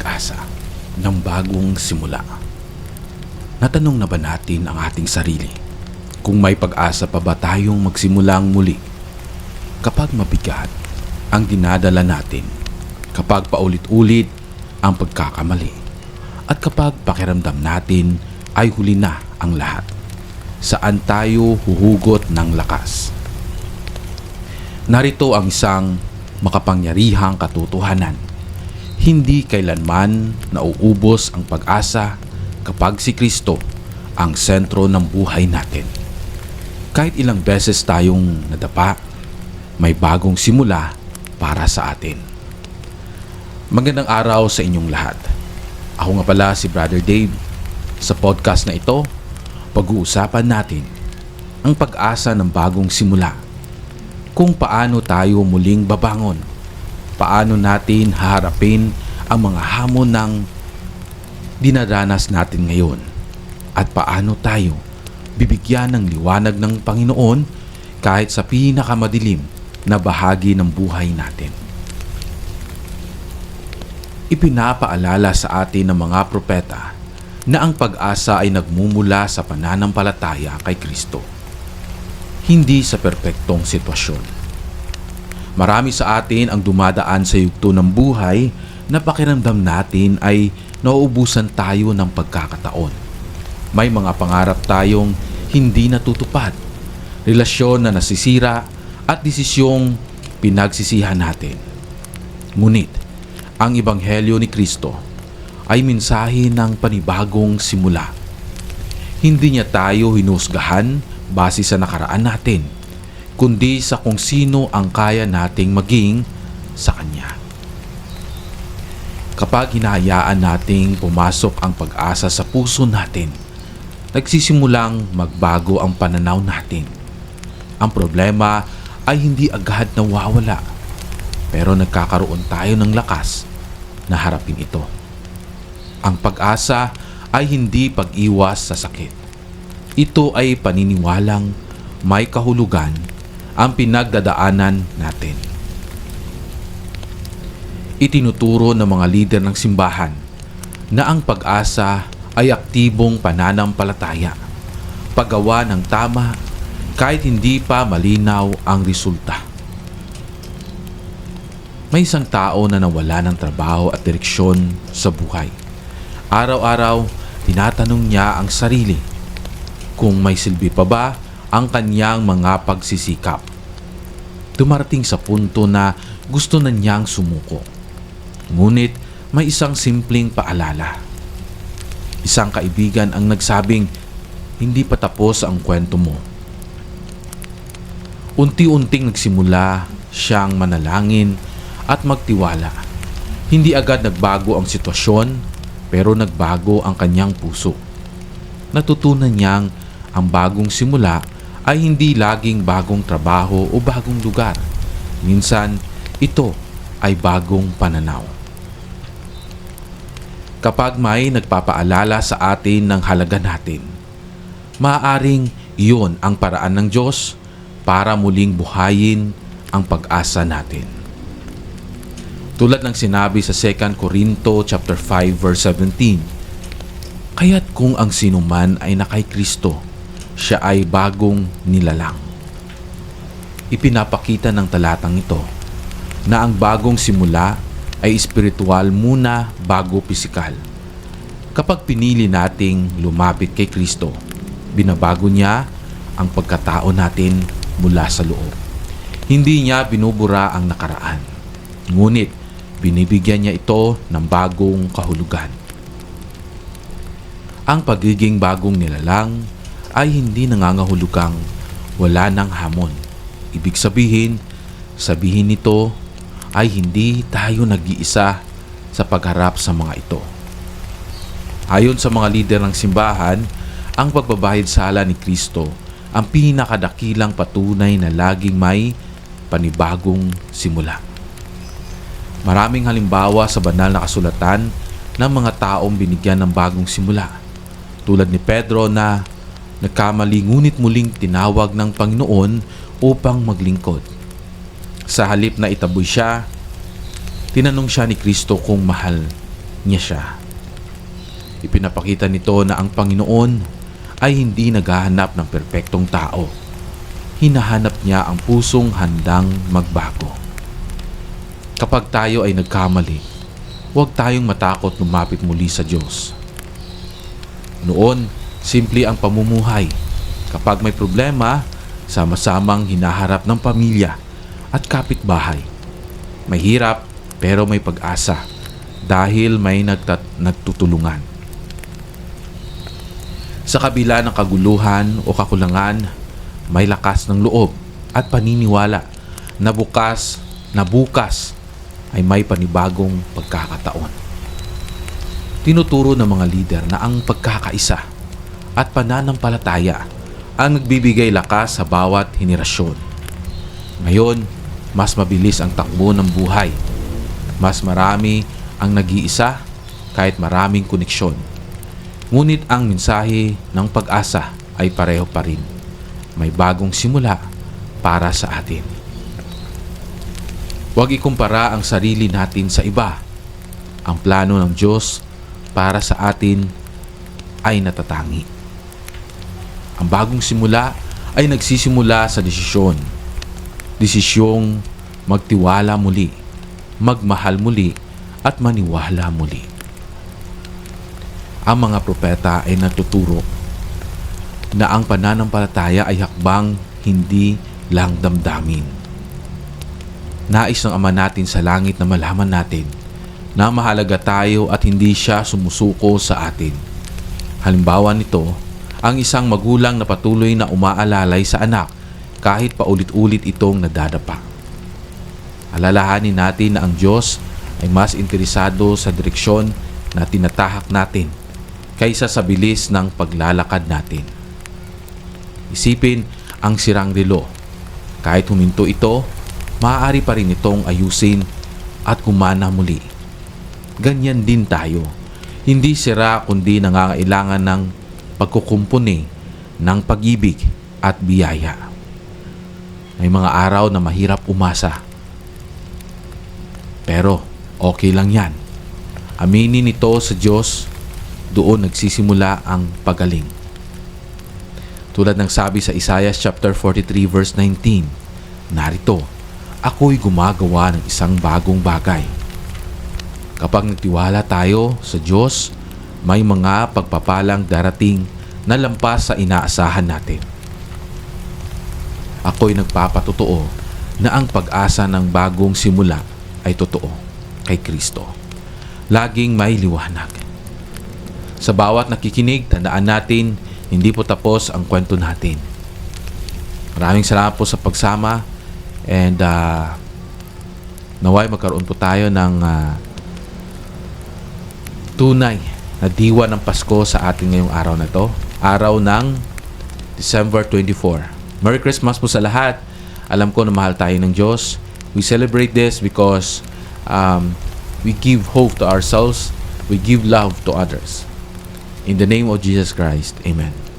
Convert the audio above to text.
pag-asa ng bagong simula. Natanong na ba natin ang ating sarili kung may pag-asa pa ba tayong magsimulang muli kapag mabigat ang dinadala natin, kapag paulit-ulit ang pagkakamali, at kapag pakiramdam natin ay huli na ang lahat? Saan tayo huhugot ng lakas? Narito ang isang makapangyarihang katotohanan. Hindi kailanman nauubos ang pag-asa kapag si Kristo ang sentro ng buhay natin. Kahit ilang beses tayong nadapa, may bagong simula para sa atin. Magandang araw sa inyong lahat. Ako nga pala si Brother Dave. Sa podcast na ito, pag-uusapan natin ang pag-asa ng bagong simula. Kung paano tayo muling babangon, paano natin haharapin ang mga hamon ng dinadanas natin ngayon, at paano tayo bibigyan ng liwanag ng Panginoon kahit sa pinakamadilim na bahagi ng buhay natin. Ipinapaalala sa atin ng mga propeta na ang pag-asa ay nagmumula sa pananampalataya kay Kristo, hindi sa perpektong sitwasyon. Marami sa atin ang dumadaan sa yugto ng buhay na pakiramdam natin ay nauubusan tayo ng pagkakataon. May mga pangarap tayong hindi natutupad, relasyon na nasisira, at desisyong pinagsisihan natin. Ngunit, ang Ebanghelyo ni Kristo ay mensahe ng panibagong simula. Hindi niya tayo hinusgahan base sa nakaraan natin, kundi sa kung sino ang kaya nating maging sa Kanya. Kapag hinahayaan nating pumasok ang pag-asa sa puso natin, nagsisimulang magbago ang pananaw natin. Ang problema ay hindi agad nawawala, pero nagkakaroon tayo ng lakas na harapin ito. Ang pag-asa ay hindi pag-iwas sa sakit. Ito ay paniniwalang may kahulugan ang pinagdadaanan natin. Itinuturo ng mga lider ng simbahan na ang pag-asa ay aktibong pananampalataya, paggawa ng tama kahit hindi pa malinaw ang resulta. May isang tao na nawala ng trabaho at direksyon sa buhay. Araw-araw, tinatanong niya ang sarili kung may silbi pa ba ang kanyang mga pagsisikap. Dumarating sa punto na gusto na niyang sumuko. Ngunit may isang simpleng paalala. Isang kaibigan ang nagsabing, hindi pa tapos ang kwento mo. Unti-unting nagsimula siyang manalangin at magtiwala. Hindi agad nagbago ang sitwasyon, pero nagbago ang kanyang puso. Natutunan niyang ang bagong simula ay hindi laging bagong trabaho o bagong lugar. Minsan, ito ay bagong pananaw. Kapag may nagpapaalala sa atin ng halaga natin, maaaring iyon ang paraan ng Diyos para muling buhayin ang pag-asa natin. Tulad ng sinabi sa 2 Corinto chapter 5 verse 17, kaya't kung ang sinuman ay na kay Kristo, siya ay bagong nilalang. Ipinapakita ng talatang ito na ang bagong simula ay espiritual muna bago pisikal. Kapag pinili nating lumapit kay Kristo, binabago niya ang pagkatao natin mula sa loob. Hindi niya binubura ang nakaraan, ngunit binibigyan niya ito ng bagong kahulugan. Ang pagiging bagong nilalang ay hindi nangangahulugang wala ng hamon. Ibig sabihin nito ay hindi tayo nag-iisa sa pagharap sa mga ito. Ayon sa mga lider ng simbahan, ang pagbabahid sala ni Kristo ang pinakadakilang patunay na laging may panibagong simula. Maraming halimbawa sa banal na kasulatan ng mga taong binigyan ng bagong simula. Tulad ni Pedro na nagkamali ngunit muling tinawag ng Panginoon upang maglingkod. Sa halip na itaboy siya, tinanong siya ni Kristo kung mahal niya siya. Ipinapakita nito na ang Panginoon ay hindi naghahanap ng perpektong tao. Hinahanap niya ang pusong handang magbago. Kapag tayo ay nagkamali, huwag tayong matakot lumapit muli sa Diyos. Noon, simple ang pamumuhay. Kapag may problema, sama-samang hinaharap ng pamilya at kapitbahay. Mahirap pero may pag-asa dahil may nagtutulungan. Sa kabila ng kaguluhan o kakulangan, may lakas ng loob at paniniwala na bukas ay may panibagong pagkakataon. Tinuturo ng mga lider na ang pagkakaisa at pananampalataya ang nagbibigay lakas sa bawat henerasyon. Ngayon, mas mabilis ang takbo ng buhay. Mas marami ang nag-iisa kahit maraming koneksyon. Ngunit ang mensahe ng pag-asa ay pareho pa rin. May bagong simula para sa atin. Huwag ikumpara ang sarili natin sa iba. Ang plano ng Diyos para sa atin ay natatangi. Ang bagong simula ay nagsisimula sa desisyon. Desisyong magtiwala muli, magmahal muli, at maniwala muli. Ang mga propeta ay natuturo na ang pananampalataya ay hakbang hindi lang damdamin. Nais ng Ama natin sa langit na malaman natin na mahalaga tayo at hindi siya sumusuko sa atin. Halimbawa nito, ang isang magulang na patuloy na umaalalay sa anak kahit paulit-ulit itong nadadapa. Alalahanin natin na ang Diyos ay mas interesado sa direksyon na tinatahak natin kaysa sa bilis ng paglalakad natin. Isipin ang sirang relo. Kahit huminto ito, maaari pa rin itong ayusin at kumana muli. Ganyan din tayo. Hindi sira kundi nangangailangan ng pagkukumpuni ng pag-ibig at biyaya. May mga araw na mahirap umasa. Pero okay lang yan. Aminin ito sa Diyos, doon nagsisimula ang pagaling. Tulad ng sabi sa Isaiah chapter 43 verse 19, narito, ako'y gumagawa ng isang bagong bagay. Kapag nagtiwala tayo sa Diyos, may mga pagpapalang darating na lampas sa inaasahan natin. Ako'y nagpapatotoo na ang pag-asa ng bagong simula ay totoo kay Kristo. Laging may liwanag. Sa bawat nakikinig, tandaan natin, hindi po tapos ang kwento natin. Maraming salamat po sa pagsama and naway magkaroon po tayo ng tunay na diwa ng Pasko sa ating ngayong araw na to. Araw ng December 24. Merry Christmas po sa lahat. Alam ko na mahal tayo ng Diyos. We celebrate this because we give hope to ourselves. We give love to others. In the name of Jesus Christ, Amen.